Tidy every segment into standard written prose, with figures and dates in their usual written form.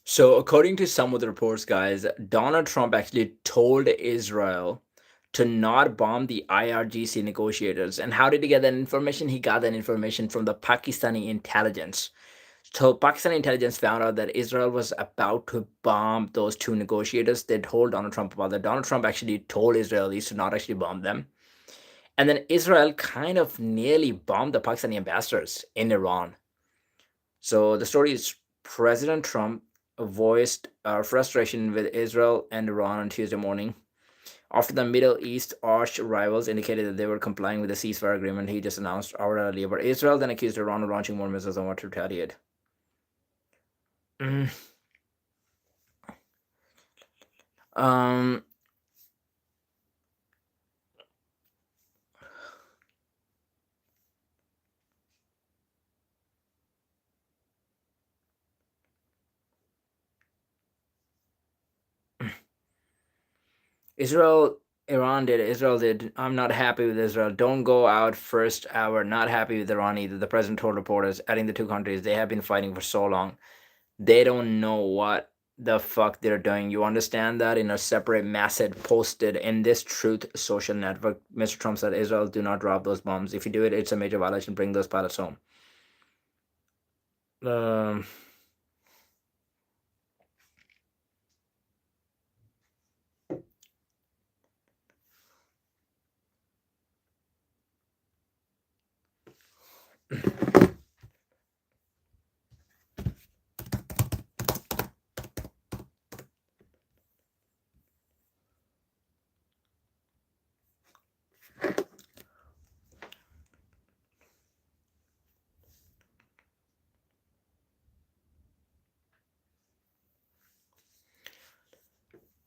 So, according to some of the reports, guys, Donald Trump actually told Israel to not bomb the IRGC negotiators. And how did he get that information? He got that information from the Pakistani intelligence. So, Pakistani intelligence found out that Israel was about to bomb those two negotiators. They told Donald Trump about that. Donald Trump actually told Israelis to not actually bomb them. And then Israel kind of nearly bombed the Pakistani ambassadors in Iran. So the story is President Trump voiced frustration with Israel and Iran on Tuesday morning. After the Middle East arch rivals indicated that they were complying with the ceasefire agreement he just announced hour earlier, but Israel then accused Iran of launching more missiles and wanted to retaliate. Mm. Um, Israel did. I'm not happy with Israel. Don't go out first hour. Not happy with Iran either. The president told reporters, adding the two countries, they have been fighting for so long. They don't know what the fuck they're doing. You understand that? In a separate message posted in this Truth social network, Mr. Trump said, Israel, do not drop those bombs. If you do it, it's a major violation. Bring those pilots home. Um,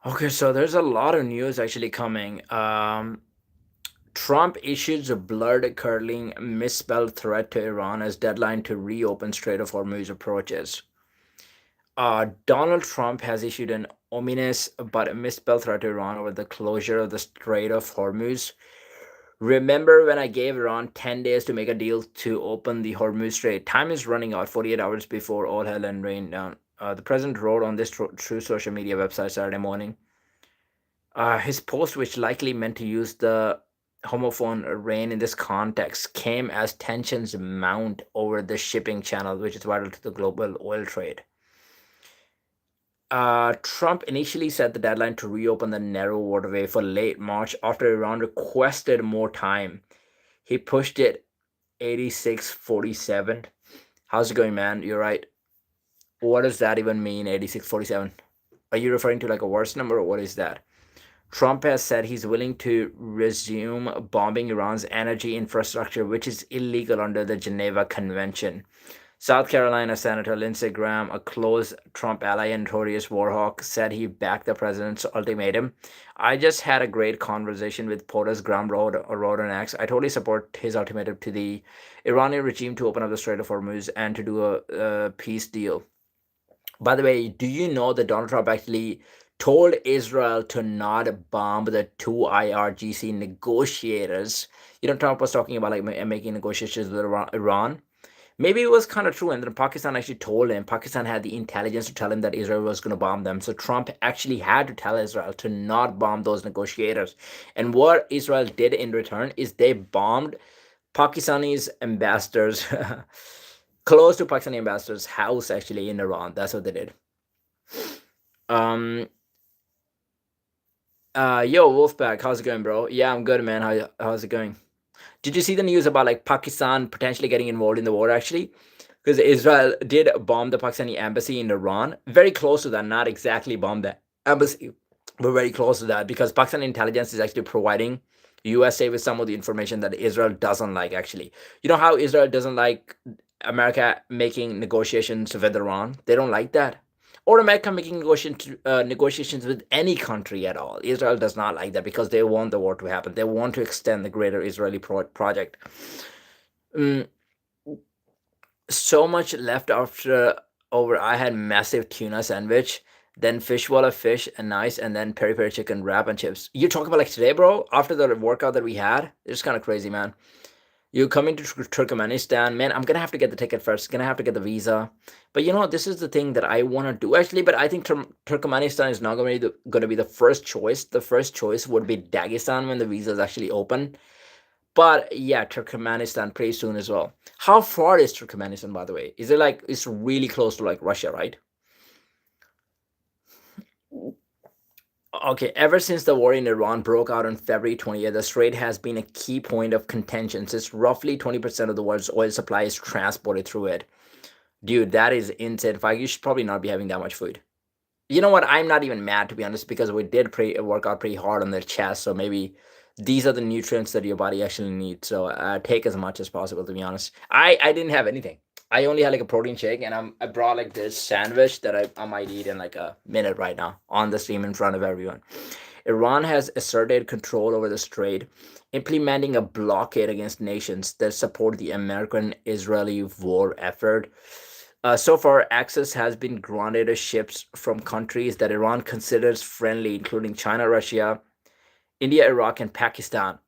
okay, so there's a lot of news actually coming. Trump issues a blood curdling misspelled threat to Iran as deadline to reopen Strait of Hormuz approaches. Donald Trump has issued an ominous but misspelled threat to Iran over the closure of the Strait of Hormuz. Remember when I gave Iran 10 days to make a deal to open the Hormuz Strait? Time is running out 48 hours before all hell and rain down. The president wrote on this true social media website Saturday morning. His post, which likely meant to use the homophone rain in this context, came as tensions mount over the shipping channel, which is vital to the global oil trade. Trump initially set the deadline to reopen the narrow waterway for late March after Iran requested more time. He pushed it 86:47. How's it going, man? You're right. What does that even mean, 86:47? Are you referring to like a worse number or what is that? Trump has said he's willing to resume bombing Iran's energy infrastructure, which is illegal under the Geneva Convention. South Carolina Senator Lindsey Graham, a close Trump ally and notorious warhawk, said he backed the president's ultimatum. I just had a great conversation with POTUS. Graham wrote on X. I totally support his ultimatum to the Iranian regime to open up the Strait of Hormuz and to do a peace deal. By the way, do you know that Donald Trump actually told Israel to not bomb the two IRGC negotiators. Trump was talking about like making negotiations with Iran. Maybe it was kind of true, and then Pakistan actually told him. Pakistan had the intelligence to tell him that Israel was going to bomb them. So Trump actually had to tell Israel to not bomb those negotiators. And what Israel did in return is they bombed Pakistani's ambassadors, close to Pakistani ambassador's house actually in Iran. That's what they did. Um, yo, Wolfpack, how's it going, bro? Yeah, I'm good, man. How's it going? Did you see the news about like Pakistan potentially getting involved in the war actually? Because Israel did bomb the Pakistani embassy in Iran. Very close to that, not exactly bomb the embassy, but very close to that because Pakistan intelligence is actually providing USA with some of the information that Israel doesn't like actually. You know how Israel doesn't like America making negotiations with Iran? They don't like that. Or America making negotiations with any country at all. Israel does not like that because they want the war to happen. They want to extend the greater Israeli project. Mm, so much left after over. I had massive tuna sandwich, then fishwalla fish and nice, and then peri peri chicken wrap and chips. You talk about like today, bro. After the workout that we had, it's kind of crazy, man. You coming to Turkmenistan, man? I'm gonna have to get the ticket first. Gonna have to get the visa. But this is the thing that I want to do actually. But I think Turkmenistan is not gonna be the first choice. The first choice would be Dagestan when the visa is actually open. But yeah, Turkmenistan pretty soon as well. How far is Turkmenistan, by the way? Is it like it's really close to like Russia, right? Okay, ever since the war in Iran broke out on February 20th, the strait has been a key point of contention since roughly 20% of the world's oil supply is transported through it. Dude, that is insane. In fact, you should probably not be having that much food. You know what? I'm not even mad to be honest because we did work out pretty hard on the chest. So maybe these are the nutrients that your body actually needs. So take as much as possible. To be honest, I didn't have anything. I only had like a protein shake, and I brought like this sandwich that I might eat in like a minute right now on the stream in front of everyone. Iran has asserted control over the strait, implementing a blockade against nations that support the American-Israeli war effort. So far, access has been granted to ships from countries that Iran considers friendly, including China, Russia, India, Iraq, and Pakistan.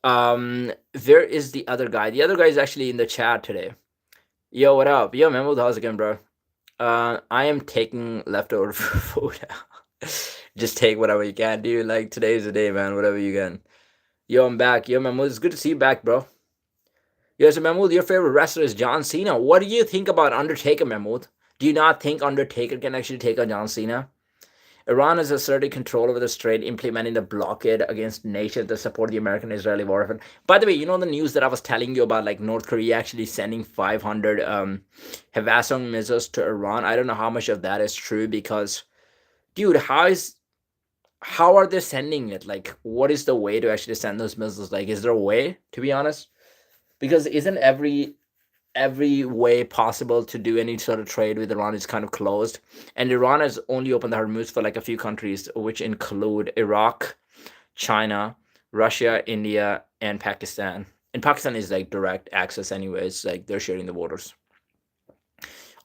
Where is the other guy? The other guy is actually in the chat today. Yo, what up? Yo, Mahmood, how's it going, bro? I am taking leftover food. Just take whatever you can, dude. Like today's the day, man. Whatever you can. Yo, I'm back. Yo, Mahmood, it's good to see you back, bro. Yes, Mahmood, your favorite wrestler is John Cena. What do you think about Undertaker, Mahmood? Do you not think Undertaker can actually take on John Cena? Iran has asserted control over the strait, implementing the blockade against nations that support the American-Israeli war effort. By the way, you know the news that I was telling you about, like North Korea actually sending 500 Hwasong missiles to Iran. I don't know how much of that is true because, dude, how are they sending it? Like, what is the way to actually send those missiles? Like, is there a way? To be honest, because isn't every way possible to do any sort of trade with Iran is kind of closed. And Iran has only opened the Hormuz for like a few countries, which include Iraq, China, Russia, India, and Pakistan. And Pakistan is like direct access, anyways, like they're sharing the borders.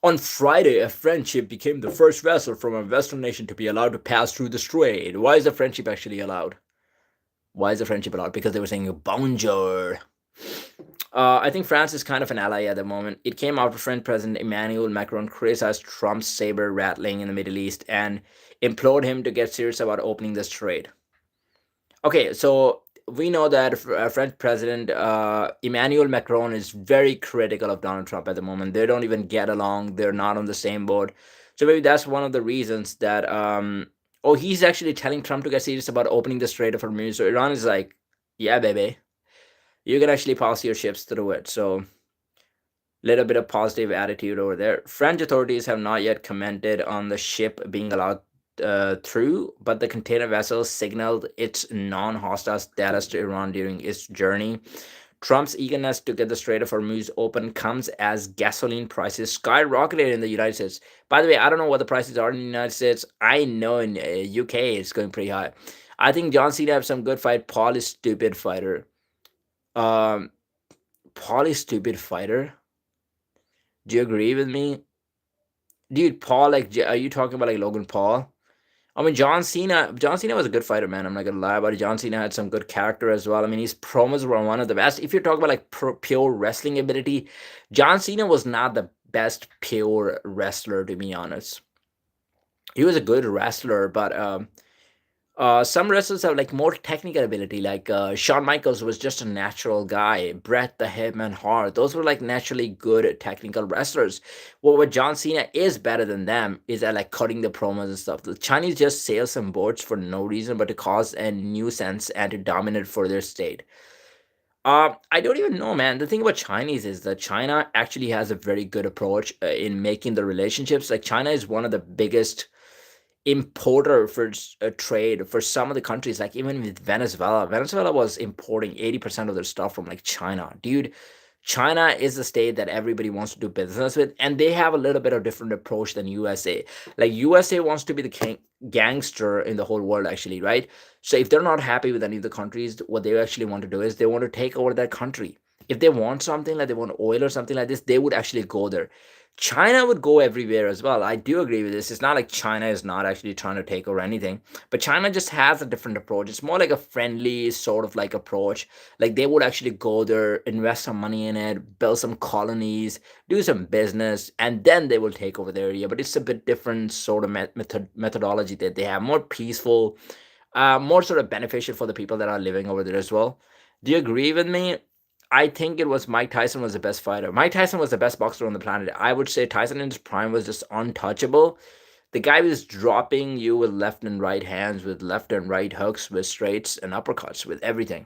On Friday, a French ship became the first vessel from a Western nation to be allowed to pass through the strait. Why is the friendship actually allowed? Why is the friendship allowed? Because they were saying bonjour. I think France is kind of an ally at the moment. It came after French President Emmanuel Macron criticized Trump's saber rattling in the Middle East and implored him to get serious about opening this trade. Okay, so we know that French President Emmanuel Macron is very critical of Donald Trump at the moment. They don't even get along. They're not on the same boat. So maybe that's one of the reasons that oh, he's actually telling Trump to get serious about opening the Strait of Hormuz. So Iran is like, yeah, baby, you can actually pass your ships through it. So little bit of positive attitude over there. French authorities have not yet commented on the ship being allowed through, but the container vessel signaled its non-hostile status to Iran during its journey. Trump's eagerness to get the Strait of Hormuz open comes as gasoline prices skyrocketed in the United States. By the way, I don't know what the prices are in the United States. I know in UK it's going pretty high. I think John Cena have some good fight. Paul is stupid fighter. Um, Paul is stupid fighter. Do you agree with me? Dude, Paul, like, are you talking about like Logan Paul? I mean, John Cena was a good fighter, man. I'm not gonna lie about it. John Cena had some good character as well. I mean, his promos were one of the best. If you're talking about like pure wrestling ability, John Cena was not the best pure wrestler, to be honest. He was a good wrestler, but some wrestlers have like more technical ability. Like Shawn Michaels was just a natural guy. Bret the Hitman Hart, those were like naturally good technical wrestlers. Well, what John Cena is better than them is at like cutting the promos and stuff. The Chinese just sail some boats for no reason but to cause a nuisance and to dominate for their state. I don't even know, man. The thing about Chinese is that China actually has a very good approach in making the relationships. Like China is one of the biggest importer for trade for some of the countries, like even with Venezuela was importing 80% of their stuff from like China. Dude, China is a state that everybody wants to do business with, and they have a little bit of different approach than USA. Like USA wants to be the gangster in the whole world, actually, right? So if they're not happy with any of the countries, what they actually want to do is they want to take over that country. If they want something, like they want oil or something like this, they would actually go there. China would go everywhere as well. I do agree with this. It's not like China is not actually trying to take over anything, but China just has a different approach. It's more like a friendly sort of like approach. Like they would actually go there, invest some money in it, build some colonies, do some business, and then they will take over the area. But it's a bit different sort of methodology that they have, more peaceful, more sort of beneficial for the people that are living over there as well. Do you agree with me? I think it was Mike Tyson was the best fighter. Mike Tyson was the best boxer on the planet. I would say Tyson in his prime was just untouchable. The guy was dropping you with left and right hands, with left and right hooks, with straights and uppercuts, with everything.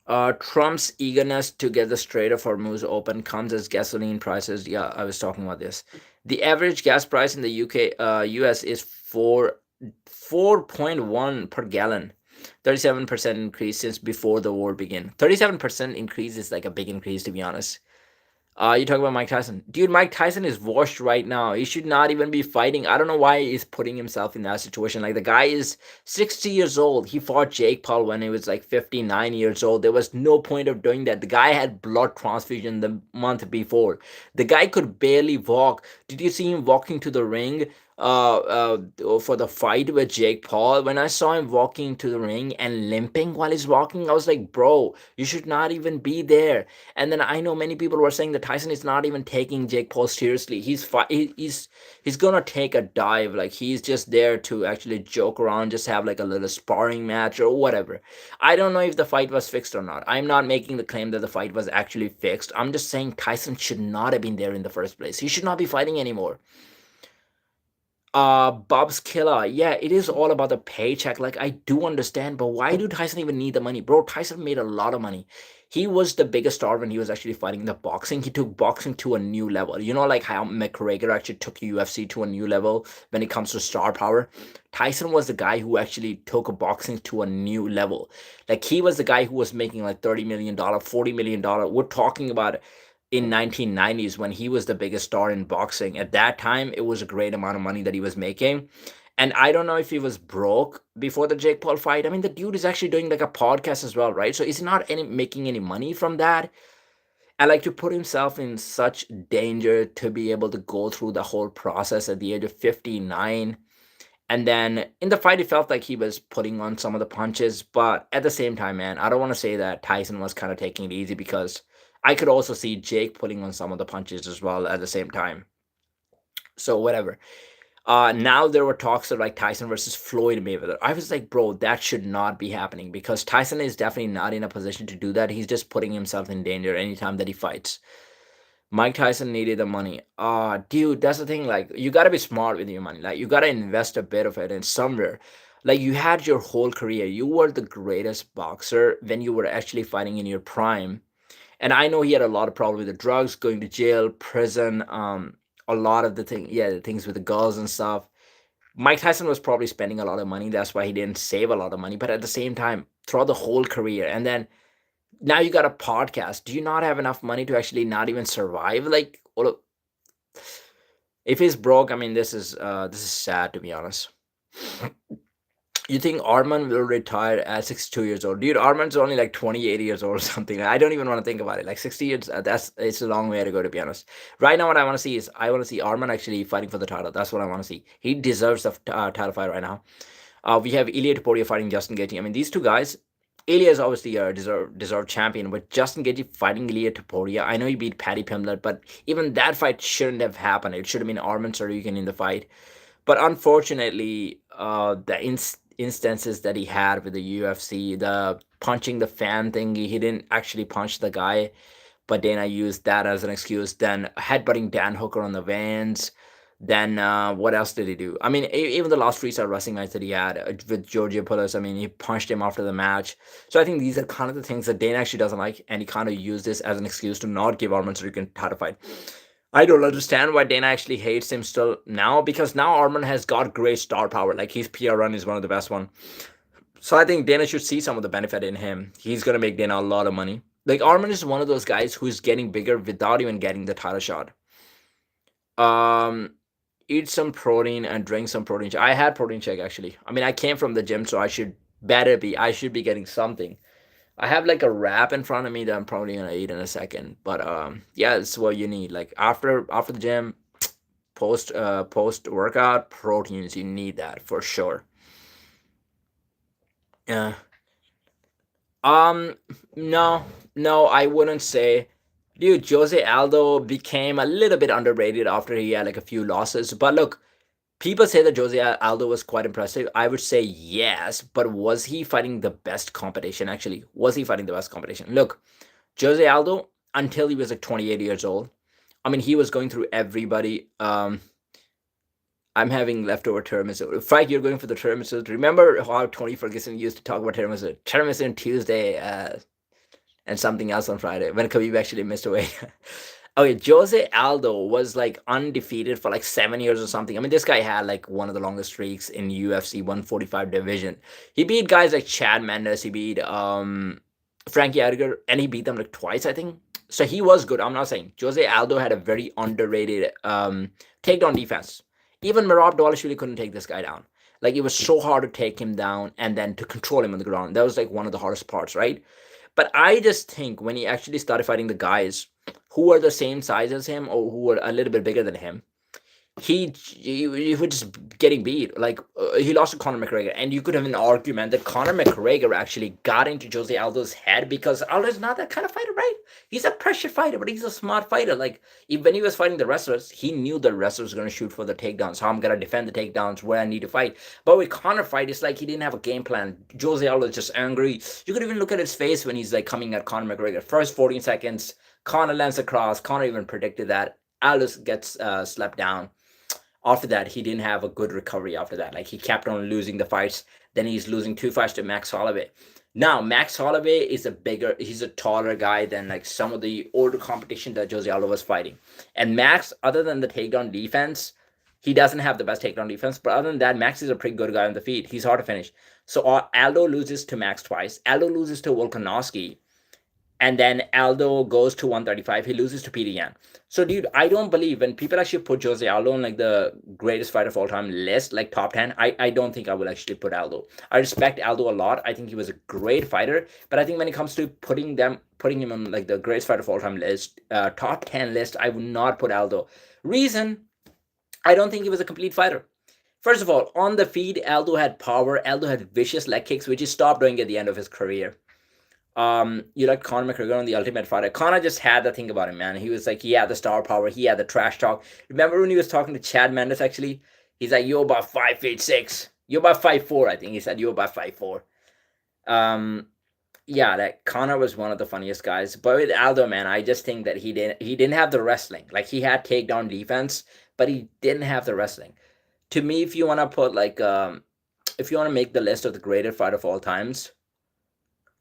Trump's eagerness to get the Strait of Hormuz open comes as gasoline prices. Yeah, I was talking about this. The average gas price in the US is 4.1 per gallon. 37% increase since before the war began. 37% increase is like a big increase, to be honest. You talk about Mike Tyson. Dude, Mike Tyson is washed right now. He should not even be fighting. I don't know why he's putting himself in that situation. Like, the guy is 60 years old. He fought Jake Paul when he was like 59 years old. There was no point of doing that. The guy had blood transfusion the month before. The guy could barely walk. Did you see him walking to the ring? For the fight with Jake Paul, when I saw him walking to the ring and limping while he's walking, I was like, bro, you should not even be there. And then I know many people were saying that Tyson is not even taking Jake Paul seriously. He's gonna take a dive. Like, he's just there to actually joke around, just have like a little sparring match or whatever. I don't know if the fight was fixed or not. I'm not making the claim that the fight was actually fixed. I'm just saying Tyson should not have been there in the first place. He should not be fighting anymore. Bob's Killer. Yeah, it is all about the paycheck. Like, I do understand, but why do Tyson even need the money? Bro, Tyson made a lot of money. He was the biggest star when he was actually fighting the boxing. He took boxing to a new level. You know, like how McGregor actually took UFC to a new level when it comes to star power. Tyson was the guy who actually took boxing to a new level. Like, he was the guy who was making like $30 million, $40 million. We're talking about in 1990s when he was the biggest star in boxing. At that time, it was a great amount of money that he was making. And I don't know if he was broke before the Jake Paul fight. I mean, the dude is actually doing like a podcast as well, right? So is he not making any money from that? And like, to put himself in such danger to be able to go through the whole process at the age of 59. And then in the fight, it felt like he was putting on some of the punches. But at the same time, man, I don't want to say that Tyson was kind of taking it easy, because I could also see Jake putting on some of the punches as well at the same time. So whatever. Now there were talks of like Tyson versus Floyd Mayweather. I was like, bro, that should not be happening, because Tyson is definitely not in a position to do that. He's just putting himself in danger anytime that he fights. Mike Tyson needed the money. Dude, that's the thing. Like, you gotta be smart with your money. Like, you gotta invest a bit of it in somewhere. Like, you had your whole career. You were the greatest boxer when you were actually fighting in your prime. And I know he had a lot of problem with the drugs, going to jail, prison, a lot of the thing, yeah, the things with the girls and stuff. Mike Tyson was probably spending a lot of money. That's why he didn't save a lot of money. But at the same time, throughout the whole career, and then now you got a podcast. Do you not have enough money to actually not even survive? Like, if he's broke, I mean, this is sad, to be honest. You think Arman will retire at 62 years old? Dude, Arman's only like 28 years old or something. I don't even want to think about it. Like 60 years, it's a long way to go, to be honest. Right now, what I want to see is I want to see Arman actually fighting for the title. That's what I want to see. He deserves the title fight right now. We have Ilya Topuria fighting Justin Gaethje. I mean, these two guys. Ilya is obviously a deserved champion, but Justin Gaethje fighting Ilya Topuria. I know he beat Paddy Pimblett, but even that fight shouldn't have happened. It should have been Arman Tsarukyan in the fight. But unfortunately, the instances that he had with the UFC, the punching the fan thing, he didn't actually punch the guy, but Dana used that as an excuse. Then headbutting Dan Hooker on the Vans. Then what else did he do? I mean, even the last freestyle wrestling match that he had with Georgia Poulos, I mean, he punched him after the match. So I think these are kind of the things that Dana actually doesn't like, and he kind of used this as an excuse to not give Arman Tsarukyan a title fight. I don't understand why Dana actually hates him still now, because now Arman has got great star power. Like his PR run is one of the best one. So I think Dana should see some of the benefit in him. He's gonna make Dana a lot of money. Like Arman is one of those guys who's getting bigger without even getting the title shot. Um, Eat some protein and drink some protein. I had protein shake actually. I mean, I came from the gym, so I should be getting something. I have like a wrap in front of me that I'm probably gonna eat in a second. But yeah, it's what you need. Like after the gym, post workout proteins, you need that for sure. Yeah. Um, no, no, I wouldn't say. Dude, Jose Aldo became a little bit underrated after he had like a few losses. But look, people say that Jose Aldo was quite impressive. I would say yes, but was he fighting the best competition actually? Was he fighting the best competition? Look, Jose Aldo, until he was like 28 years old, I mean, he was going through everybody. I'm having leftover tiramisu. Frank, you're going for the tiramisu. Remember how Tony Ferguson used to talk about tiramisu? Tiramisu on Tuesday, and something else on Friday when Khabib actually missed away. Okay, Jose Aldo was like undefeated for like 7 years or something. I mean, this guy had like one of the longest streaks in UFC 145 division. He beat guys like Chad Mendes. He beat Frankie Edgar, and he beat them like twice, I think. So he was good. I'm not saying Jose Aldo had a very underrated takedown defense. Even Merab Dvalishvili couldn't take this guy down. Like it was so hard to take him down and then to control him on the ground. That was like one of the hardest parts, right? But I just think when he actually started fighting the guys who were the same size as him or who were a little bit bigger than him, he was just getting beat. Like he lost to Conor McGregor, and you could have an argument that Conor McGregor actually got into Jose Aldo's head because Aldo's not that kind of fighter, right? He's a pressure fighter, but he's a smart fighter. Like when he was fighting the wrestlers, he knew the wrestlers were going to shoot for the takedowns. How I'm going to defend the takedowns, where I need to fight. But with Conor fight, it's like he didn't have a game plan. Jose Aldo is just angry. You could even look at his face when he's like coming at Conor McGregor. First 14 seconds, Conor lands across. Conor even predicted that. Aldo gets slapped down. After that, he didn't have a good recovery after that. Like he kept on losing the fights. Then he's losing two fights to Max Holloway. Now, Max Holloway is he's a taller guy than like some of the older competition that Jose Aldo was fighting. And Max, other than the takedown defense, he doesn't have the best takedown defense. But other than that, Max is a pretty good guy on the feet. He's hard to finish. So Aldo loses to Max twice. Aldo loses to Volkanovski, and then Aldo goes to 135. He loses to Peter Yan. So, dude, I don't believe when people actually put Jose Aldo on like the greatest fighter of all time list, like top 10, I don't think I will actually put Aldo. I respect Aldo a lot. I think he was a great fighter. But I think when it comes to putting him on like the greatest fighter of all time list, top 10 list, I would not put Aldo. Reason, I don't think he was a complete fighter. First of all, on the feet, Aldo had power. Aldo had vicious leg kicks, which he stopped doing at the end of his career. You like Conor McGregor on the Ultimate Fighter. Conor just had the thing about him, man. He was like, he had the star power, he had the trash talk. Remember when he was talking to Chad Mendes? Actually, he's like, "You're about 5'6". You're about 5'4". I think he said you're about 5'4". Um, yeah, that Conor was one of the funniest guys. But with Aldo, man, I just think that he didn't have the wrestling. Like he had takedown defense, but he didn't have the wrestling. To me, if you want to put like if you want to make the list of the greatest fighter of all times,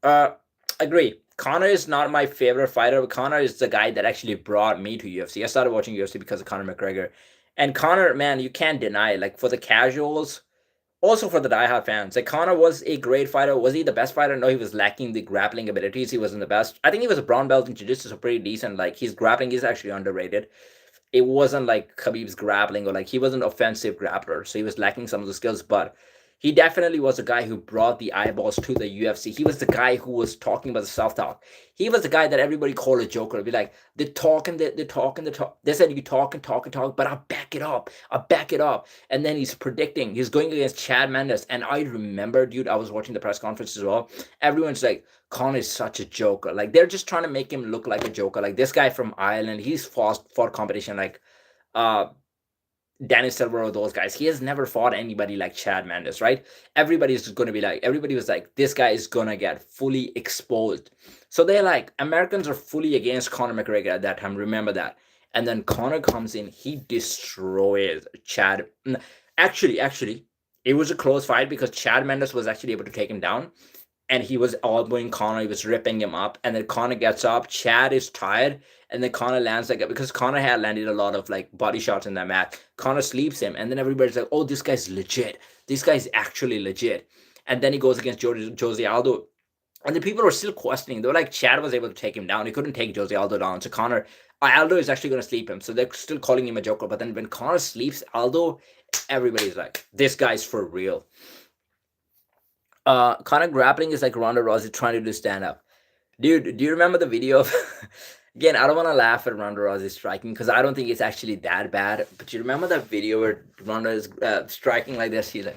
uh, agree. Connor is not my favorite fighter. But Connor is the guy that actually brought me to UFC. I started watching UFC because of Conor McGregor. And Connor, man, you can't deny it. Like for the casuals, also for the diehard fans, like Connor was a great fighter. Was he the best fighter? No, he was lacking the grappling abilities. He wasn't the best. I think he was a brown belt in jiu-jitsu, so pretty decent. Like his grappling is actually underrated. It wasn't like Khabib's grappling, or like he wasn't an offensive grappler, so he was lacking some of the skills. But He definitely was a guy who brought the eyeballs to the UFC. He was the guy who was talking about the self talk. He was the guy that everybody called a joker. It'd be like, they talk and they talk and they talk. They said you talk and talk and talk, but I'll back it up. I'll back it up. And then he's predicting, he's going against Chad Mendes. And I remember, dude, I was watching the press conference as well. Everyone's like, Conor is such a joker. Like, they're just trying to make him look like a joker. Like, this guy from Ireland, he's fought competition like uh Dennis Silver or those guys. He has never fought anybody like Chad Mendes, right? Everybody's going to be like, everybody was like, this guy is going to get fully exposed. So they're like, Americans are fully against Conor McGregor at that time. Remember that. And then Conor comes in, he destroys Chad. Actually, it was a close fight because Chad Mendes was actually able to take him down. And he was elbowing Conor, he was ripping him up, and then Conor gets up. Chad is tired, and then Conor lands like because Conor had landed a lot of like body shots in that match. Conor sleeps him, and then everybody's like, "Oh, this guy's legit. This guy's actually legit." And then he goes against Jose Aldo, and the people were still questioning. They were like, Chad was able to take him down. He couldn't take Jose Aldo down. So Conor, Aldo is actually going to sleep him. So they're still calling him a joker. But then when Conor sleeps Aldo, everybody's like, "This guy's for real." Conor grappling is like Ronda Rousey trying to do stand up. Dude, do you remember the video of again, I don't want to laugh at Ronda Rousey striking because I don't think it's actually that bad. But you remember that video where Ronda is striking like this? She's like,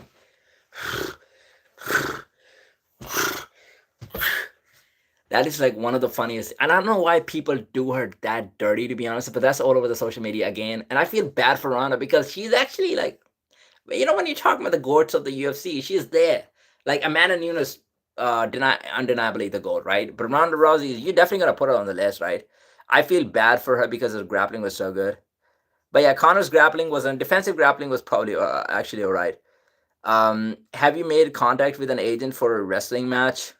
that is like one of the funniest. And I don't know why people do her that dirty, to be honest. But that's all over the social media again. And I feel bad for Ronda because she's actually like, when you're talking about the goats of the UFC, she's there. Like Amanda Nunes, undeniably the goat, right? But Ronda Rousey, you're definitely gonna put her on the list, right? I feel bad for her because her grappling was so good. But yeah, Connor's grappling was, and defensive grappling was probably actually all right. Have you made contact with an agent for a wrestling match?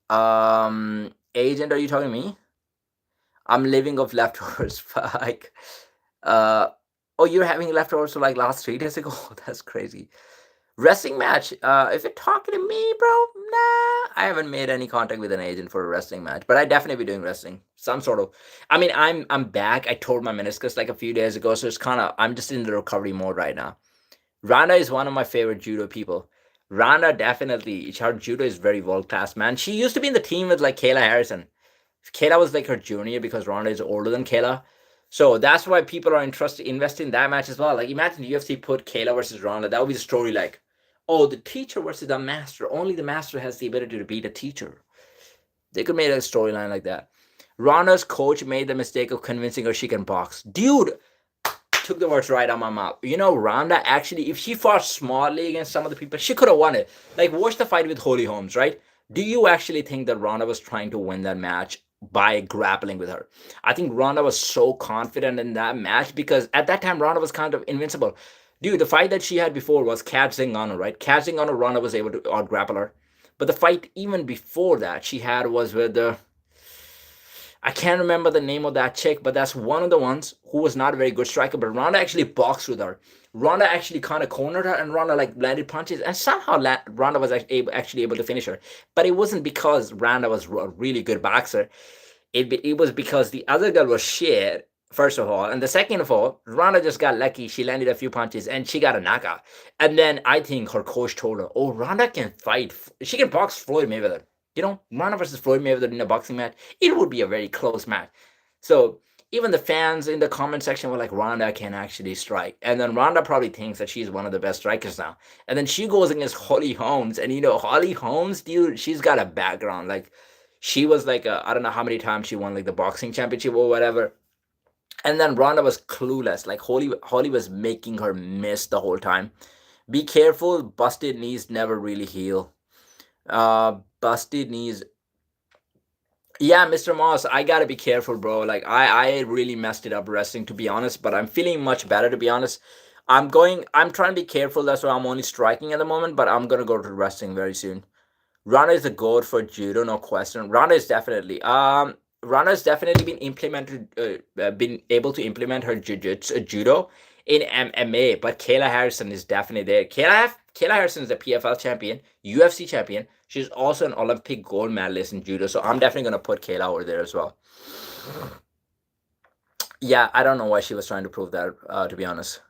Agent, are you talking to me? I'm living off leftovers. Like, uh, oh, you're having leftovers for like last 3 days ago? That's crazy. Wrestling match. If you're talking to me, bro, nah, I haven't made any contact with an agent for a wrestling match, but I definitely be doing wrestling, some sort of. I mean, I'm back. I tore my meniscus like a few days ago, so it's kind of I'm just in the recovery mode right now. Randa is one of my favorite judo people. Randa definitely, her judo is very world class, man. She used to be in the team with like Kayla Harrison. Kayla was like her junior because Ronda is older than Kayla. So that's why people are interested investing in that match as well. Like imagine the UFC put Kayla versus Ronda. That would be the story like, oh, the teacher versus the master. Only the master has the ability to beat a teacher. They could make a storyline like that. Ronda's coach made the mistake of convincing her she can box. Dude, took the words right out of my mouth. Ronda actually, if she fought smartly against some of the people, she could have won it. Like, watch the fight with Holly Holmes, right? Do you actually think that Ronda was trying to win that match by grappling with her? I think Ronda was so confident in that match because at that time Ronda was kind of invincible. Dude, the fight that she had before was Kat Zingano, right? Kat Zingano, Ronda was able to out grapple her. But the fight even before that she had was with the I can't remember the name of that chick, but that's one of the ones who was not a very good striker. But Ronda actually boxed with her. Ronda actually kind of cornered her, and Ronda like landed punches, and somehow Ronda was actually able to finish her. But it wasn't because Ronda was a really good boxer. It was because the other girl was shit, first of all, and the second of all, Ronda just got lucky. She landed a few punches, and she got a knockout. And then I think her coach told her, "Oh, Ronda can fight. She can box Floyd Mayweather." Ronda versus Floyd Mayweather in a boxing match, it would be a very close match. So even the fans in the comment section were like, Ronda can actually strike. And then Ronda probably thinks that she's one of the best strikers now. And then she goes against Holly Holmes. And Holly Holmes, dude, she's got a background. Like, she was like, I don't know how many times she won like the boxing championship or whatever. And then Ronda was clueless. Like, Holly was making her miss the whole time. Be careful, busted knees never really heal. Busted knees. Yeah, Mr. Moss, I gotta be careful, bro. Like, I really messed it up wrestling, to be honest, but I'm feeling much better, to be honest. I'm trying to be careful. That's why I'm only striking at the moment, but I'm gonna go to wrestling very soon. Rana is a goat for judo, no question. Rana has definitely been able to implement her judo in MMA, but Kayla Harrison is definitely there. Kayla Harrison is a PFL champion, UFC champion. She's also an Olympic gold medalist in judo, so I'm definitely gonna put Kayla over there as well. Yeah, I don't know why she was trying to prove that, to be honest.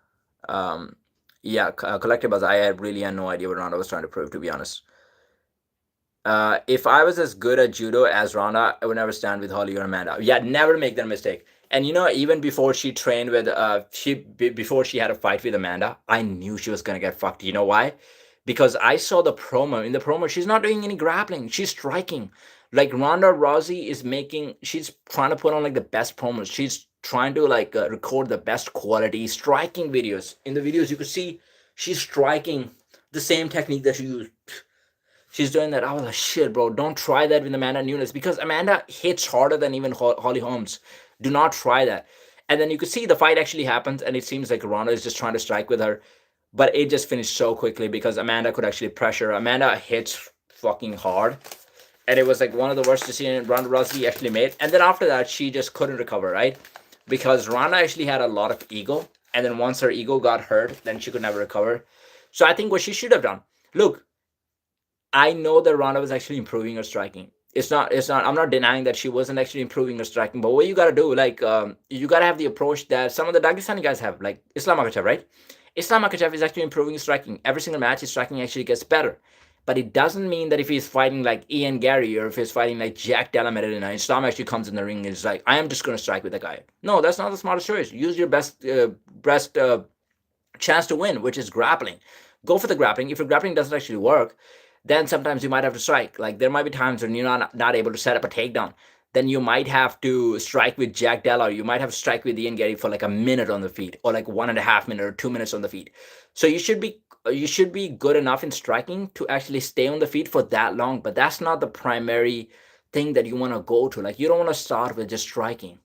Um, Yeah, collective buzz. I had really had no idea what Ronda was trying to prove, to be honest. If I was as good at judo as Ronda, I would never stand with Holly or Amanda. Yeah, never make that mistake. And even before she trained with before she had a fight with Amanda, I knew she was gonna get fucked. You know why? Because I saw the promo. In the promo, she's not doing any grappling. She's striking. Like Ronda Rousey is making. She's trying to put on like the best promos. She's trying to like record the best quality striking videos. In the videos, you could see she's striking the same technique that she used. She's doing that. I was like, shit, bro, don't try that with Amanda Nunes because Amanda hits harder than even Holly Holmes. Do not try that. And then you could see the fight actually happens, and it seems like Ronda is just trying to strike with her, but it just finished so quickly because Amanda could actually pressure. Amanda hits fucking hard, and it was like one of the worst decisions Ronda Rousey actually made. And then after that, she just couldn't recover, right? Because Ronda actually had a lot of ego, and then once her ego got hurt, then she could never recover. So I think what she should have done. Look, I know that Ronda was actually improving her striking. It's not. I'm not denying that she wasn't actually improving her striking. But what you gotta do, like, you gotta have the approach that some of the Dagestani guys have, like Islam Makhachev, right? Islam Makhachev is actually improving his striking. Every single match, his striking actually gets better. But it doesn't mean that if he's fighting like Ian Gary or if he's fighting like Jack Della Medina, Islam actually comes in the ring and is like, I am just gonna strike with the guy. No, that's not the smartest choice. Use your best chance to win, which is grappling. Go for the grappling. If your grappling doesn't actually work, then sometimes you might have to strike. Like there might be times when you're not able to set up a takedown. Then you might have to strike with Jack Della, or you might have to strike with Ian Gary for like a minute on the feet, or like 1.5 minutes or 2 minutes on the feet. So you should be good enough in striking to actually stay on the feet for that long. But that's not the primary thing that you want to go to. Like you don't want to start with just striking.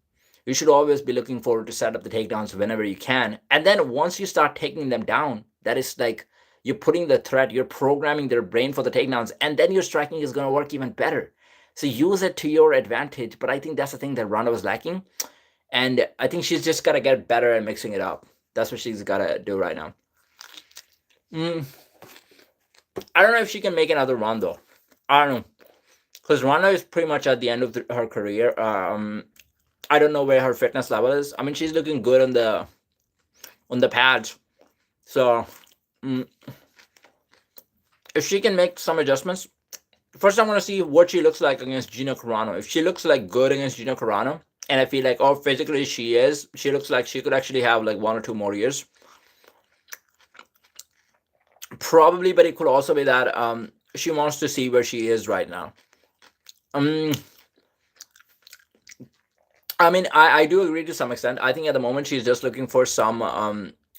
You should always be looking forward to set up the takedowns whenever you can. And then once you start taking them down, that is like you're putting the threat, you're programming their brain for the takedowns, and then your striking is going to work even better. So use it to your advantage. But I think that's the thing that Ronda was lacking. And I think she's just got to get better at mixing it up. That's what she's got to do right now. Mm, I don't know if she can make another run, though. I don't know. Because Ronda is pretty much at the end of her career. I don't know where her fitness level is. I mean, she's looking good on the pads. So, mm, if she can make some adjustments, first I want to see what she looks like against Gina Carano. If she looks like good against Gina Carano, and I feel like, oh, physically she looks like she could actually have like 1 or 2 more years. Probably, but it could also be that she wants to see where she is right now. Um, I mean, I do agree to some extent. I think at the moment she's just looking for some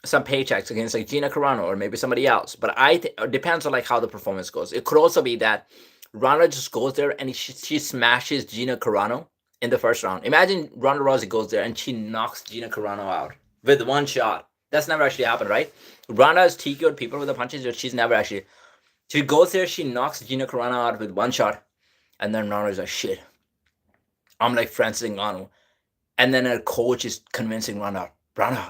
paychecks against like Gina Carano or maybe somebody else. But it depends on like how the performance goes. It could also be that Ronda just goes there and she smashes Gina Carano in the first round. Imagine Ronda Rousey goes there and she knocks Gina Carano out with one shot. That's never actually happened, right? Ronda has TKO'd people with the punches, but she's never actually. She goes there, she knocks Gina Carano out with one shot, and then Ronda's like, shit, I'm like Francis Ngannou. And then her coach is convincing Ronda,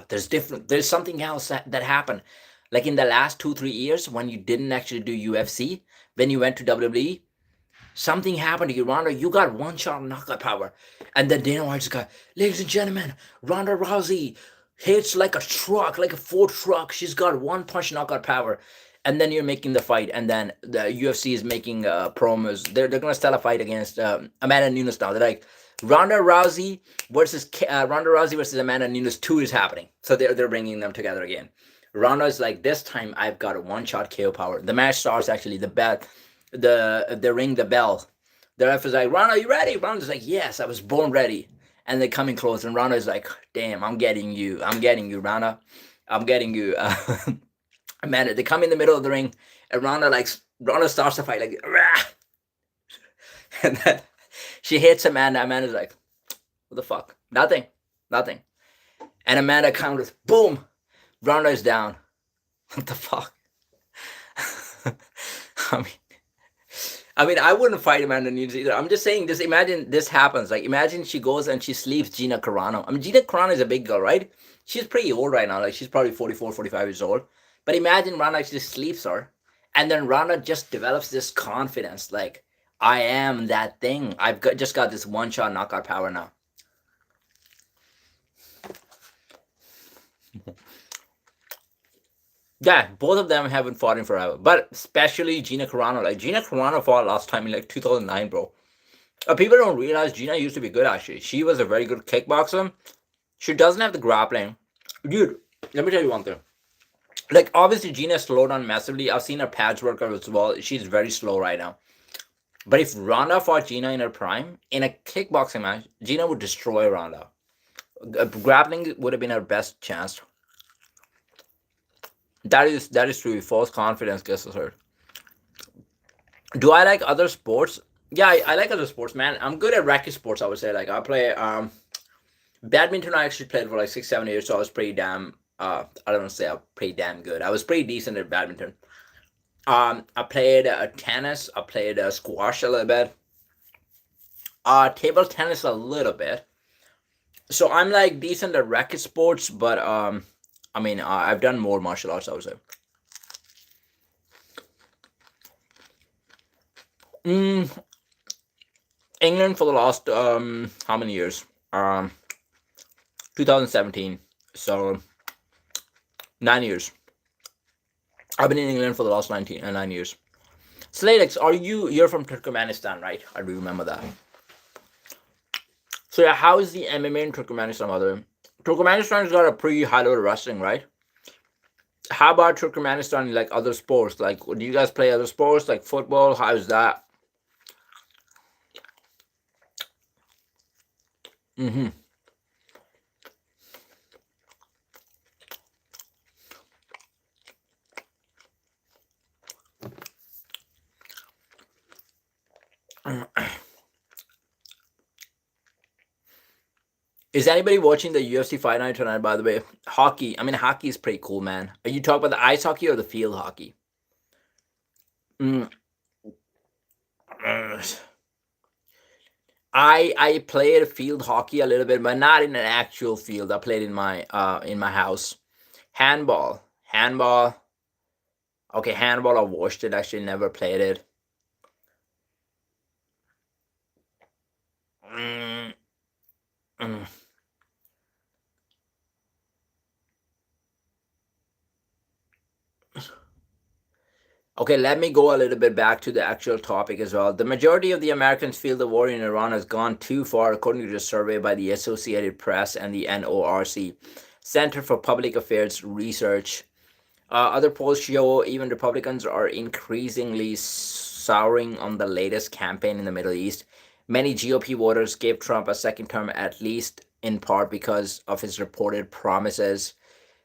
there's something else that happened. Like in the last 2-3 years when you didn't actually do UFC, when you went to WWE, something happened to you, Ronda. You got one shot knockout power. And then Dana White's got, ladies and gentlemen, Ronda Rousey hits like a truck, like a Ford truck. She's got one punch knockout power. And then you're making the fight, and then the UFC is making promos. They're gonna start a fight against Amanda Nunes now. They're like, Ronda Rousey versus Amanda Nunes 2 is happening. So they're bringing them together again. Ronda is like, this time I've got a one shot KO power. The match starts actually. The ring the bell. The ref is like, Ronda, you ready? Ronda's like, yes, I was born ready. And they're coming close, and Ronda is like, damn, I'm getting you, Ronda. I'm getting you. Amanda, they come in the middle of the ring, and Ronda starts to fight like, rah! And then she hits Amanda. Amanda's like, what the fuck? Nothing. And Amanda counters, boom! Ronda is down. What the fuck? I mean, I wouldn't fight Amanda Nunes either. I'm just saying, just imagine this happens. Like, imagine she goes and she sleeps Gina Carano. I mean, Gina Carano is a big girl, right? She's pretty old right now. Like, she's probably 44, 45 years old. But imagine Ronda actually sleeps her. And then Ronda just develops this confidence. Like, I am that thing. Just got this one-shot knockout power now. Yeah, both of them haven't fought in forever, but especially Gina Carano. Like Gina Carano fought last time in like 2009, bro. People don't realize Gina used to be good. Actually, she was a very good kickboxer. She doesn't have the grappling, dude. Let me tell you one thing. Like obviously Gina slowed down massively. I've seen her pads work out as well. She's very slow right now. But if Ronda fought Gina in her prime in a kickboxing match, Gina would destroy Ronda. Grappling would have been her best chance. That is true. False confidence gets us hurt. Do I like other sports? Yeah, I like other sports, man. I'm good at racket sports. I would say like I play badminton. I actually played for like 6 7 years, so I was pretty damn. I don't want to say I'm pretty damn good. I was pretty decent at badminton. I played tennis. I played squash a little bit. Table tennis a little bit. So I'm like decent at racket sports, but I mean, I've done more martial arts. I would say. Mm, England for the last how many years? 2017. So 9 years. I've been in England for the last 9 years. Sladex, you're from Turkmenistan, right? I do remember that. So yeah, how is the MMA in Turkmenistan, mother? Turkmenistan's got a pretty high level of wrestling, right? How about Turkmenistan like other sports? Like do you guys play other sports like football? How's that? Mm-hmm. Is anybody watching the UFC fight night tonight, by the way? Hockey. I mean, hockey is pretty cool, man. Are you talking about the ice hockey or the field hockey? Mm. I played field hockey a little bit, but not in an actual field. I played in my house. Handball. Handball. Okay, handball I watched it, actually never played it. Mm, mm. Okay, let me go a little bit back to the actual topic as well. The majority of the Americans feel the war in Iran has gone too far, according to a survey by the Associated Press and the NORC, Center for Public Affairs Research. Other polls show even Republicans are increasingly souring on the latest campaign in the Middle East. Many GOP voters gave Trump a second term, at least in part because of his reported promises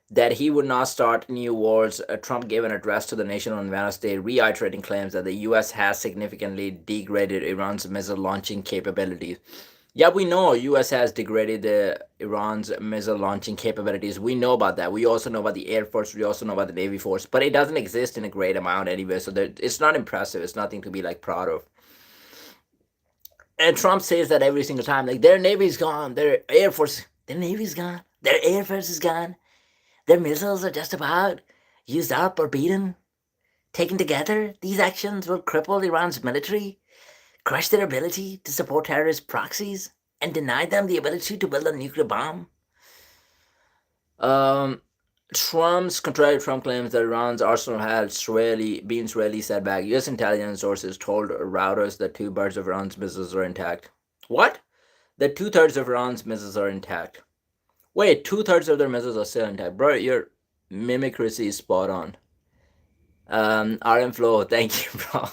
that he would not start new wars. Trump gave an address to the nation on Wednesday, reiterating claims that the U.S. has significantly degraded Iran's missile launching capabilities. Yeah, we know U.S. has degraded Iran's missile launching capabilities. We know about that. We also know about the Air Force. We also know about the Navy Force. But it doesn't exist in a great amount anyway, so it's not impressive. It's nothing to be like proud of. And Trump says that every single time, like their Navy's gone, their Air Force, their Navy's gone, their Air Force is gone. Their missiles are just about used up or beaten. Taken together, these actions will cripple Iran's military, crush their ability to support terrorist proxies, and deny them the ability to build a nuclear bomb. Um, Trump claims that Iran's arsenal had been severely set back. U.S. intelligence sources told Reuters that two-thirds of Iran's missiles are intact. What? That two-thirds of Iran's missiles are intact. Wait, two-thirds of their missiles are still intact. Bro, your mimicry is spot on. RM Flow, thank you, bro.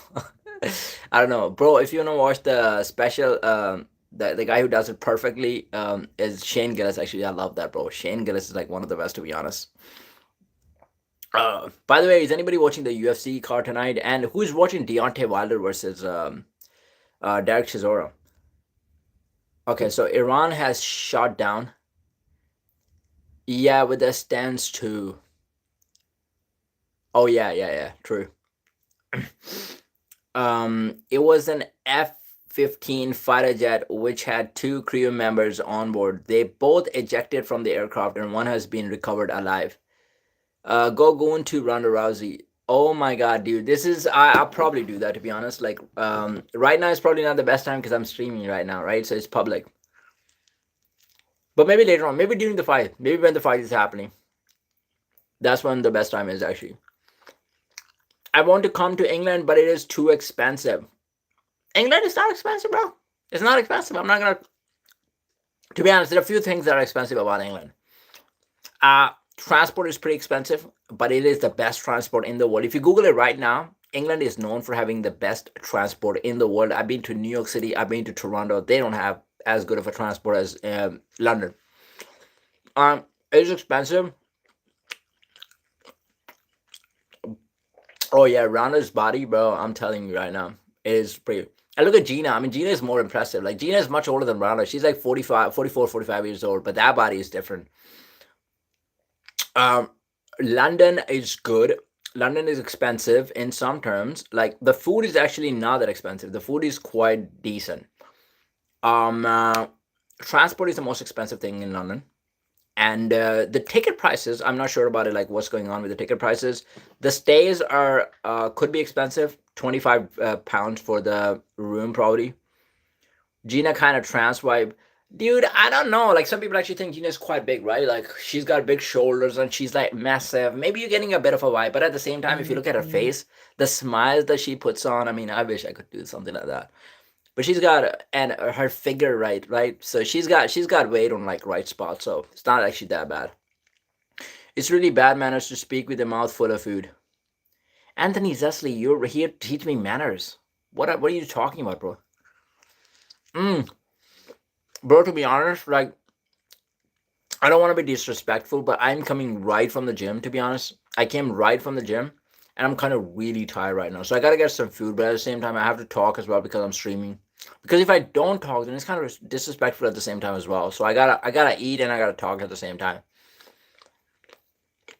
I don't know, bro. If you wanna watch the special, the guy who does it perfectly, is Shane Gillis. Actually, I love that, bro. Shane Gillis is like one of the best, to be honest. By the way, is anybody watching the UFC card tonight? And who's watching Deontay Wilder versus Derek Chisora? Okay, so Iran has shot down. Yeah, with the stance too. Oh yeah, true. It was an F-15 fighter jet which had two crew members on board. They both ejected from the aircraft, and one has been recovered alive. Go Goon to Ronda Rousey. Oh my god, dude, this is I'll probably do that, to be honest. Like, right now is probably not the best time because I'm streaming right now, right? So it's public. But maybe later on, maybe during the fight, maybe when the fight is happening. That's when the best time is actually. I want to come to England, but it is too expensive. England is not expensive, bro. It's not expensive. I'm not gonna. To be honest, there are a few things that are expensive about England. Transport is pretty expensive, but it is the best transport in the world. If you Google it right now, England is known for having the best transport in the world. I've been to New York City. I've been to Toronto. They don't have as good of a transport as London. It's expensive. Oh yeah, Ronda's body, bro. I'm telling you right now, it is pretty. And look at Gina. I mean, Gina is more impressive. Like Gina is much older than Ronda. She's like 45, 44, 45 years old, but that body is different. Um, London is good. London is expensive in some terms. Like the food is actually not that expensive. The food is quite decent. Um, uh, Transport is the most expensive thing in London, and the ticket prices. I'm not sure about it. Like what's going on with the ticket prices. The stays are could be expensive. 25 pounds for the room probably. Gina kind of trans vibe. Dude, I don't know. Like some people actually think Gina's quite big, right? Like she's got big shoulders and she's like massive. Maybe you're getting a bit of a vibe, but at the same time, if you look at her face, the smiles that she puts on, I mean, I wish I could do something like that. But she's got and her figure right, right? So she's got weight on like right spot, so it's not actually that bad. It's really bad manners to speak with a mouth full of food. Anthony Zesley, you're here to teach me manners. What are you talking about, bro? Mm, bro, to be honest, like I don't want to be disrespectful, but I'm coming right from the gym, to be honest. I came right from the gym and I'm kind of really tired right now. So I got to get some food, but at the same time, I have to talk as well because I'm streaming. Because if I don't talk, then it's kind of disrespectful at the same time as well. So I gotta eat and I gotta talk at the same time.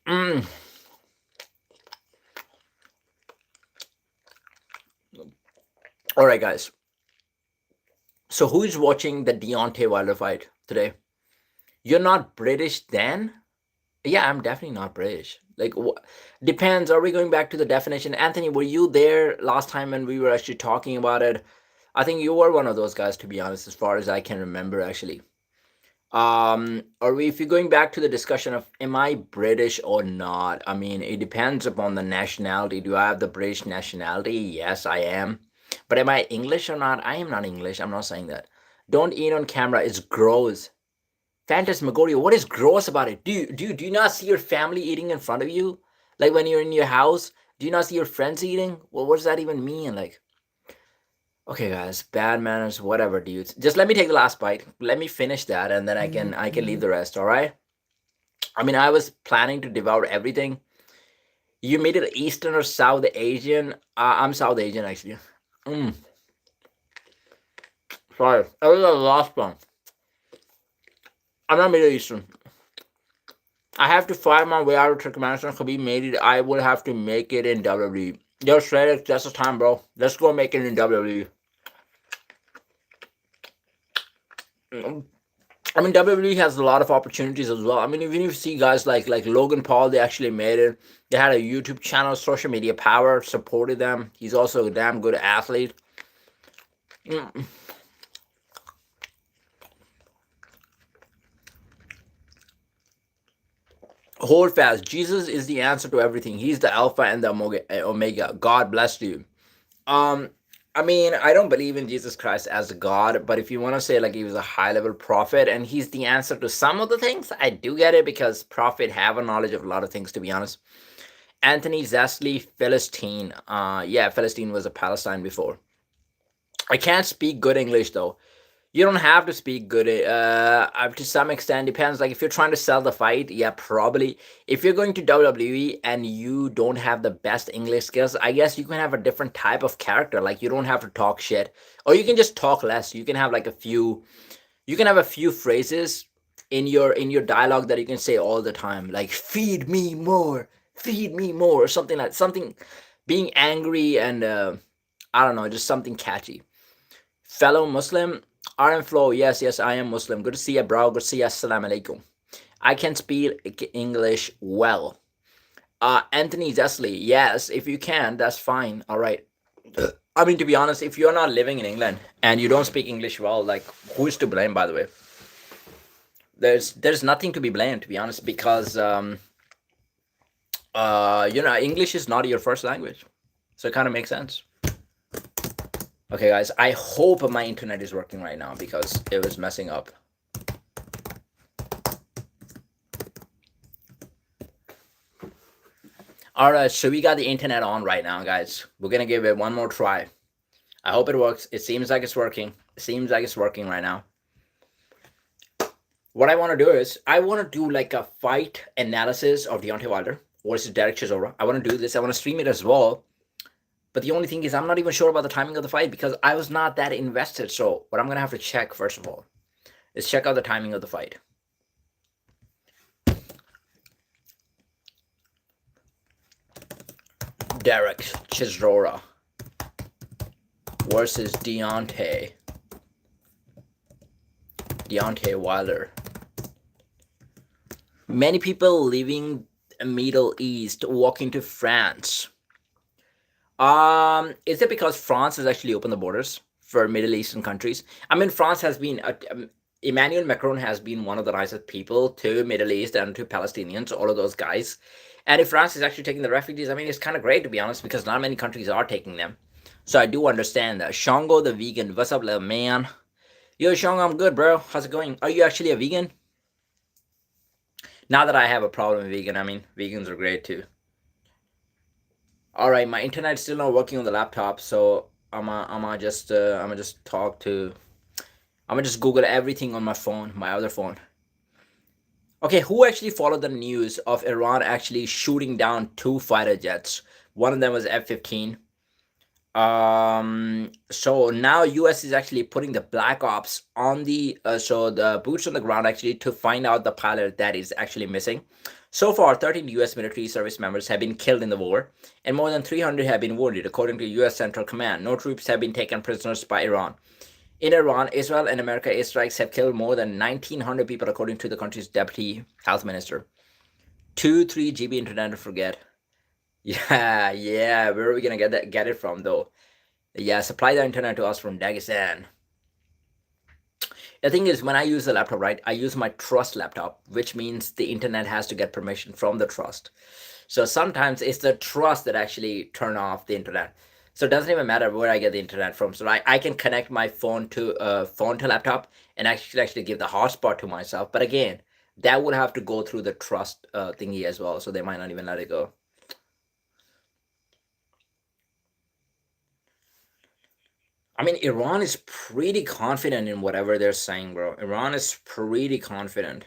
Mm. All right, guys. So who is watching the Deontay Wilder fight today? You're not British then? Yeah, I'm definitely not British. Like, depends. Are we going back to the definition? Anthony, were you there last time when we were actually talking about it? I think you were one of those guys, to be honest, as far as I can remember, actually. Are we, if you're going back to the discussion of am I British or not? I mean, it depends upon the nationality. Do I have the British nationality? Yes, I am. But am I English or not? I am not English. I'm not saying that. Don't eat on camera. It's gross. Phantasmagoria, what is gross about it? Do you not see your family eating in front of you? Like when you're in your house, do you not see your friends eating? Well, what does that even mean? Like, okay, guys, bad manners, whatever, dudes. Just let me take the last bite. Let me finish that, and then I can leave the rest. All right. I mean, I was planning to devour everything. You Middle Eastern or South Asian? I'm South Asian actually. Mm, sorry, that was the last one. I'm not Middle Eastern. I have to find my way out of Turkmenistan. Khabib made it. I will have to make it in WWE. Yo, Shredder, that's the time, bro. Let's go make it in WWE. I mean, WWE has a lot of opportunities as well. I mean, even if you see guys like Logan Paul, they actually made it. They had a YouTube channel, social media power supported them. He's also a damn good athlete. Mm. Hold fast. Jesus is the answer to everything. He's the Alpha and the Omega. God bless you. Um, I mean, I don't believe in Jesus Christ as a God, but if you want to say like he was a high level prophet and he's the answer to some of the things, I do get it because prophet have a knowledge of a lot of things, to be honest. Anthony Zesley, Philistine. Yeah, Philistine was a Palestine before. I can't speak good English though. You don't have to speak good. To some extent, depends. Like if you're trying to sell the fight, yeah, probably. If you're going to WWE and you don't have the best English skills, I guess you can have a different type of character. Like you don't have to talk shit, or you can just talk less. You can have like a few. You can have a few phrases in your dialogue that you can say all the time, like feed me more," or something like something. Being angry and I don't know, just something catchy. Fellow Muslim, RM Flow, yes, yes, I am Muslim. Good to see you, bro. Good to see you. Assalamu alaikum. I can speak English well. Anthony Zesley, yes, if you can, that's fine. All right. I mean, to be honest, if you're not living in England and you don't speak English well, like, who's to blame, by the way? There's nothing to be blamed, to be honest, because English is not your first language, so it kind of makes sense. Okay, guys, I hope my internet is working right now because it was messing up. All right, so we got the internet on right now, guys. We're gonna give it one more try. I hope it works. It seems like it's working. It seems like it's working right now. What I want to do is I want to do like a fight analysis of Deontay Wilder versus Derek Chisora. I want to do this. I want to stream it as well. But the only thing is I'm not even sure about the timing of the fight because I was not that invested. So what I'm gonna have to check first of all is check out the timing of the fight. Derek Chisora versus Deontay Wilder. Many people leaving the Middle East walking to France. Is it because France has actually opened the borders for Middle Eastern countries? I mean, France has been Emmanuel Macron has been one of the nicest people to Middle East and to Palestinians, all of those guys. And if France is actually taking the refugees, I mean, it's kind of great to be honest because not many countries are taking them. So I do understand that. Shango the vegan, what's up, little man? Yo, Shango, I'm good, bro. How's it going? Are you actually a vegan? Not that I have a problem with vegan. I mean, vegans are great too. All right, my internet's still not working on the laptop, so I'm just talk to. I'm gonna just Google everything on my phone, my other phone. Okay, who actually followed the news of Iran actually shooting down 2 fighter jets? One of them was F-15. So now US is actually putting the black ops on the the boots on the ground actually to find out the pilot that is actually missing. So far 13 US military service members have been killed in the war and more than 300 have been wounded according to US Central Command. No troops have been taken prisoners by Iran. In Iran, Israel and America airstrikes have killed more than 1,900 people according to the country's deputy health minister. 3 GB internet to forget. Yeah, where are we gonna get it from though? Yeah, supply the internet to us from Dagestan. The thing is, when I use the laptop, right, I use my trust laptop, which means the internet has to get permission from the trust. So sometimes it's the trust that actually turn off the internet. So it doesn't even matter where I get the internet from. So I can connect my phone to laptop and actually give the hotspot to myself. But again, that would have to go through the trust thingy as well. So they might not even let it go. I mean, Iran is pretty confident in whatever they're saying, bro. Iran is pretty confident.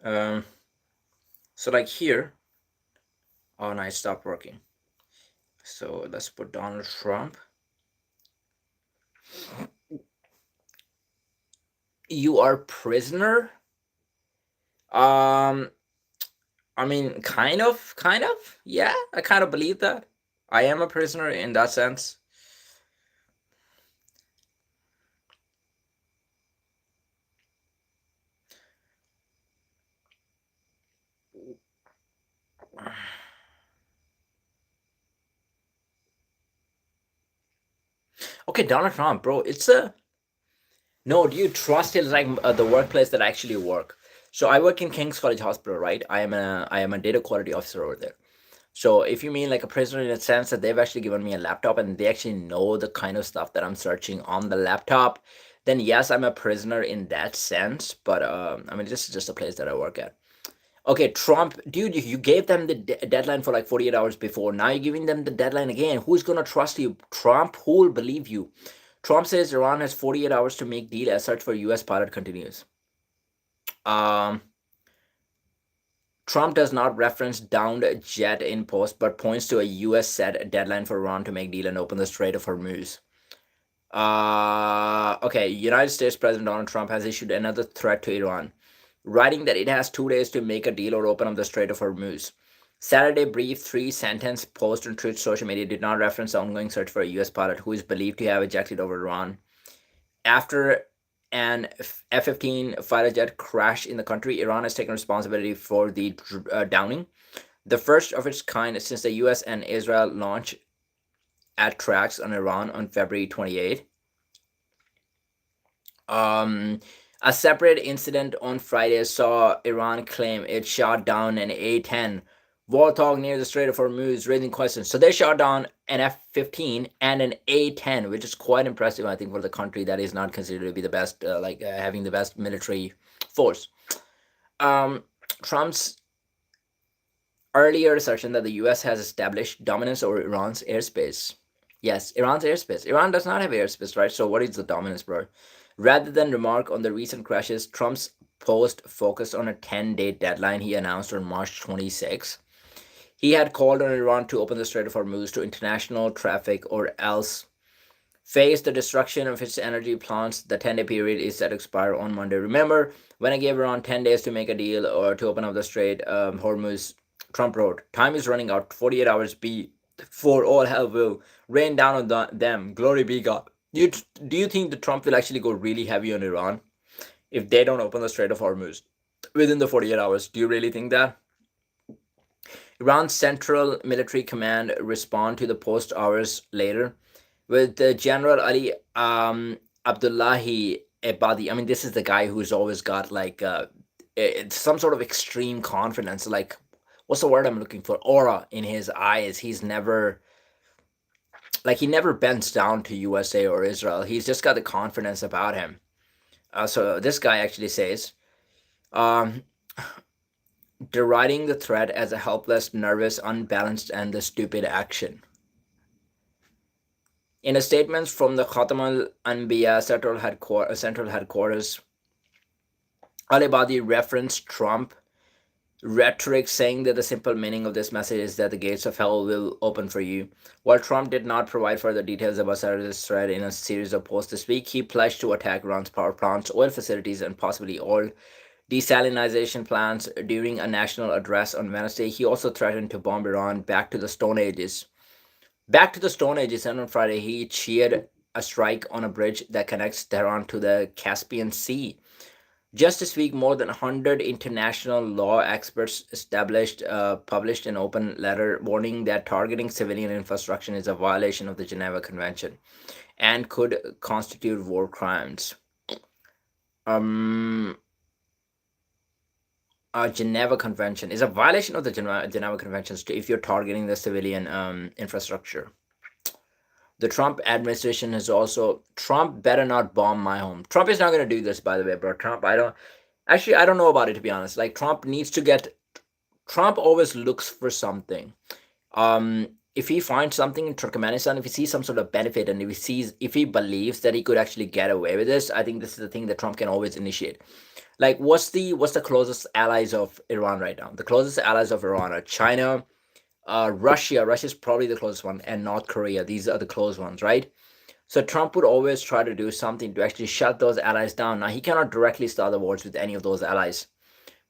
Um, so like here, oh, no, it stopped working. So let's put Donald Trump. You are prisoner? Um, I mean, kind of. Yeah, I kind of believe that. I am a prisoner in that sense. Okay, Donald Trump, bro. It's a no. Do you trust his like the workplace that I actually work? So I work in King's College Hospital, right? I am a data quality officer over there. So if you mean like a prisoner in a sense that they've actually given me a laptop and they actually know the kind of stuff that I'm searching on the laptop, then yes, I'm a prisoner in that sense. But I mean, this is just a place that I work at. Okay, Trump, dude, you gave them the deadline for like 48 hours before. Now you're giving them the deadline again. Who's gonna trust you? Trump? Who will believe you? Trump says Iran has 48 hours to make deal as search for U.S. pilot continues. Um, Trump does not reference downed jet in post, but points to a U.S. set deadline for Iran to make deal and open the Strait of Hormuz. Okay, United States President Donald Trump has issued another threat to Iran, writing that it has 2 days to make a deal or open up the Strait of Hormuz. Saturday brief 3-sentence post on Truth social media did not reference the ongoing search for a U.S. pilot who is believed to have ejected over Iran. After an F-15 fighter jet crash in the country, Iran has taken responsibility for the downing, the first of its kind since the U.S. and Israel launched attacks on Iran on February 28. A separate incident on Friday saw Iran claim it shot down an A-10 Warthog near the Strait of Hormuz, raising questions. So they shot down an F-15 and an A-10, which is quite impressive, I think, for the country that is not considered to be the best, having the best military force. Um, Trump's earlier assertion that the U.S. has established dominance over Iran's airspace. Yes, Iran's airspace. Iran does not have airspace, right? So what is the dominance, bro? Rather than remark on the recent crashes, Trump's post focused on a 10-day deadline he announced on March 26. He had called on Iran to open the Strait of Hormuz to international traffic or else face the destruction of its energy plants. The 10-day period is set to expire on Monday. Remember, when I gave Iran 10 days to make a deal or to open up the Strait, Hormuz, Trump wrote, time is running out, 48 hours before all hell will rain down on them. Glory be God. Do you think that Trump will actually go really heavy on Iran if they don't open the Strait of Hormuz within the 48 hours? Do you really think that? Iran's Central Military Command respond to the post hours later with General Ali Abdullahi Ebadi. I mean, this is the guy who's always got like some sort of extreme confidence. Like, what's the word I'm looking for? Aura in his eyes. He's never he never bends down to USA or Israel. He's just got the confidence about him. So this guy actually says, um, deriding the threat as a helpless, nervous, unbalanced, and the stupid action. In a statement from the Khatam al-Anbiya central headquarters, Al-Abadi referenced Trump rhetoric saying that the simple meaning of this message is that the gates of hell will open for you. While Trump did not provide further details about Saturday's threat in a series of posts this week, he pledged to attack Iran's power plants, oil facilities, and possibly oil desalinization plants during a national address on Wednesday. He also threatened to bomb Iran back to the Stone Ages. Back to the Stone Ages, and on Friday he cheered a strike on a bridge that connects Tehran to the Caspian Sea. Just this week, more than 100 international law experts published an open letter warning that targeting civilian infrastructure is a violation of the Geneva Convention and could constitute war crimes. Geneva Convention is a violation of the Geneva Conventions if you're targeting the civilian infrastructure. The Trump administration has also, Trump better not bomb my home. Trump is not going to do this, by the way, bro. I don't know about it, to be honest. Like, Trump always looks for something. If he finds something in Turkmenistan, if he sees some sort of benefit, and if he believes that he could actually get away with this, I think this is the thing that Trump can always initiate. Like, what's the closest allies of Iran right now? The closest allies of Iran are China, Russia. Russia's probably the closest one, and North Korea. These are the close ones, right? So Trump would always try to do something to actually shut those allies down. Now, he cannot directly start the wars with any of those allies,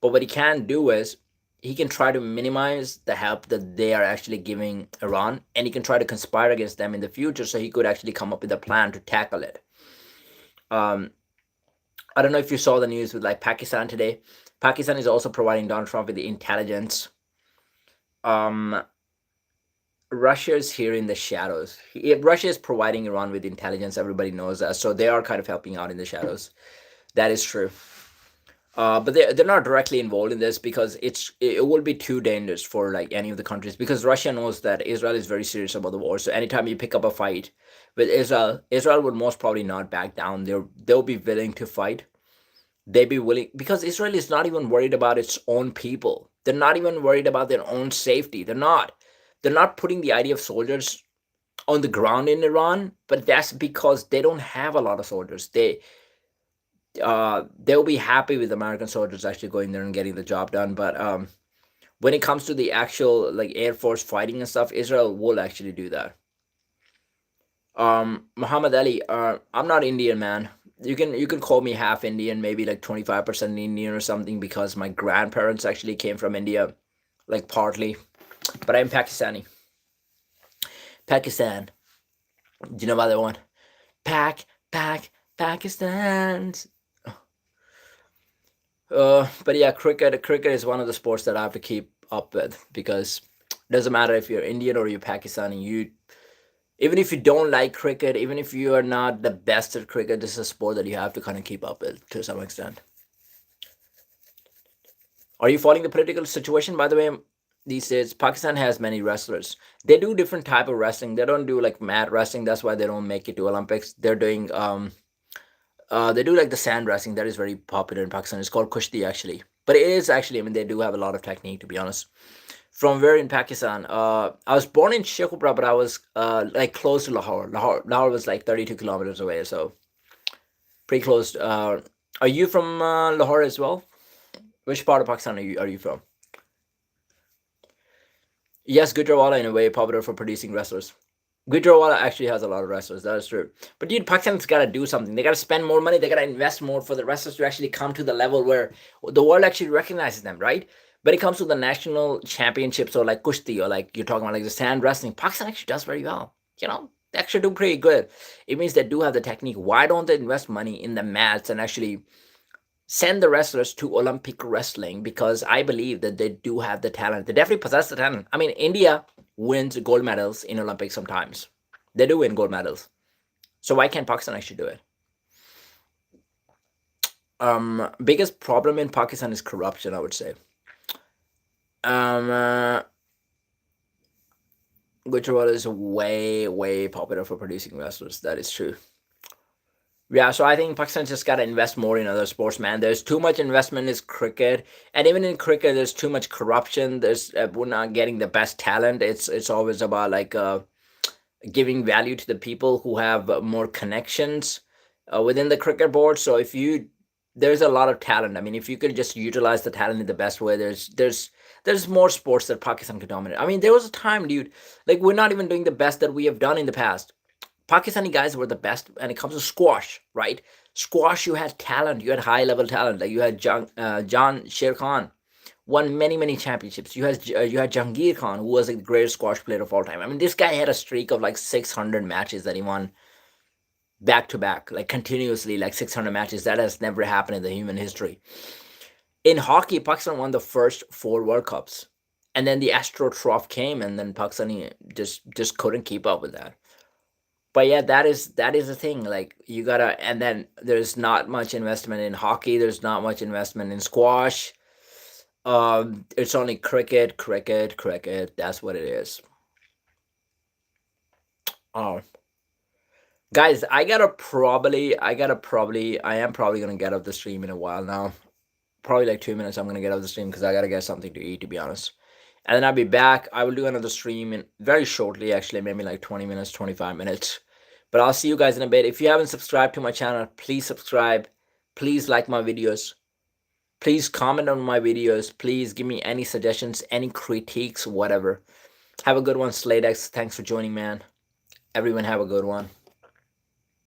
but what he can do is he can try to minimize the help that they are actually giving Iran, and he can try to conspire against them in the future, so he could actually come up with a plan to tackle it. I don't know if you saw the news with like Pakistan today. Pakistan is also providing Donald Trump with the intelligence. Russia is here in the shadows. Russia is providing Iran with intelligence. Everybody knows that. So they are kind of helping out in the shadows. That is true. But they're not directly involved in this because it will be too dangerous for like any of the countries, because Russia knows that Israel is very serious about the war. So anytime you pick up a fight with Israel, Israel would most probably not back down. They'll be willing to fight. They'd be willing, because Israel is not even worried about its own people. They're not even worried about their own safety. They're not putting the idea of soldiers on the ground in Iran, but that's because they don't have a lot of soldiers. They'll be happy with American soldiers actually going there and getting the job done. But when it comes to the actual like Air Force fighting and stuff, Israel will actually do that. Muhammad Ali, I'm not Indian, man. You can call me half Indian, maybe like 25% Indian or something, because my grandparents actually came from India, like partly. But I'm Pakistani. Pakistan. Do you know about that one? Pakistan. But yeah, cricket is one of the sports that I have to keep up with, because it doesn't matter if you're Indian or you're Pakistani. Even if you don't like cricket, even if you are not the best at cricket, this is a sport that you have to kind of keep up with to some extent. Are you following the political situation? By the way, these days Pakistan has many wrestlers. They do different type of wrestling. They don't do like mat wrestling. That's why they don't make it to Olympics. They're doing they do like the sand wrestling that is very popular in Pakistan. It's called kushti actually, but it is actually, I mean, they do have a lot of technique, to be honest. From where in Pakistan? I was born in Sheikhupura, but I was like close to Lahore. Lahore was like 32 kilometers away, so pretty close. Are you from Lahore as well? Which part of Pakistan are you from? Yes, Gujranwala in a way popular for producing wrestlers. Gujranwala actually has a lot of wrestlers. That is true. But dude, Pakistan's got to do something. They got to spend more money. They got to invest more for the wrestlers to actually come to the level where the world actually recognizes them, right? But it comes to the national championships or like kushti or like you're talking about like the sand wrestling. Pakistan actually does very well. They actually do pretty good. It means they do have the technique. Why don't they invest money in the mats and actually send the wrestlers to Olympic wrestling? Because I believe that they do have the talent. They definitely possess the talent. I mean, India wins gold medals in Olympics sometimes. They do win gold medals. So why can't Pakistan actually do it? Biggest problem in Pakistan is corruption, I would say. Gujarat is way, way popular for producing wrestlers. That is true. Yeah, so I think Pakistan just got to invest more in other sports, man. There's too much investment in cricket, and even in cricket, there's too much corruption. We're not getting the best talent. It's always about like giving value to the people who have more connections within the cricket board. So there's a lot of talent. I mean, if you could just utilize the talent in the best way, there's more sports that Pakistan could dominate. I mean, there was a time, dude, like we're not even doing the best that we have done in the past. Pakistani guys were the best when it comes to squash, right? Squash, you had talent, you had high level talent. Like you had John Sher Khan, won many many championships. You had Jahangir Khan, who was the greatest squash player of all time. I mean, this guy had a streak of like 600 matches that he won back to back, like continuously, like 600 matches. That has never happened in the human history. In hockey, Pakistan won the first four World Cups, and then the Astro Trophy came, and then Pakistan just couldn't keep up with that. But yeah, that is the thing. Like you gotta, and then there's not much investment in hockey. There's not much investment in squash. It's only cricket, cricket, cricket. That's what it is. Oh, guys, I am probably gonna get off the stream in a while now. Probably like 2 minutes. I'm gonna get off the stream because I gotta get something to eat, to be honest. And then I'll be back. I will do another stream in very shortly, actually, maybe like 20 minutes, 25 minutes. But I'll see you guys in a bit. If you haven't subscribed to my channel, please subscribe. Please like my videos. Please comment on my videos. Please give me any suggestions, any critiques, whatever. Have a good one, Sladex. Thanks for joining, man. Everyone have a good one.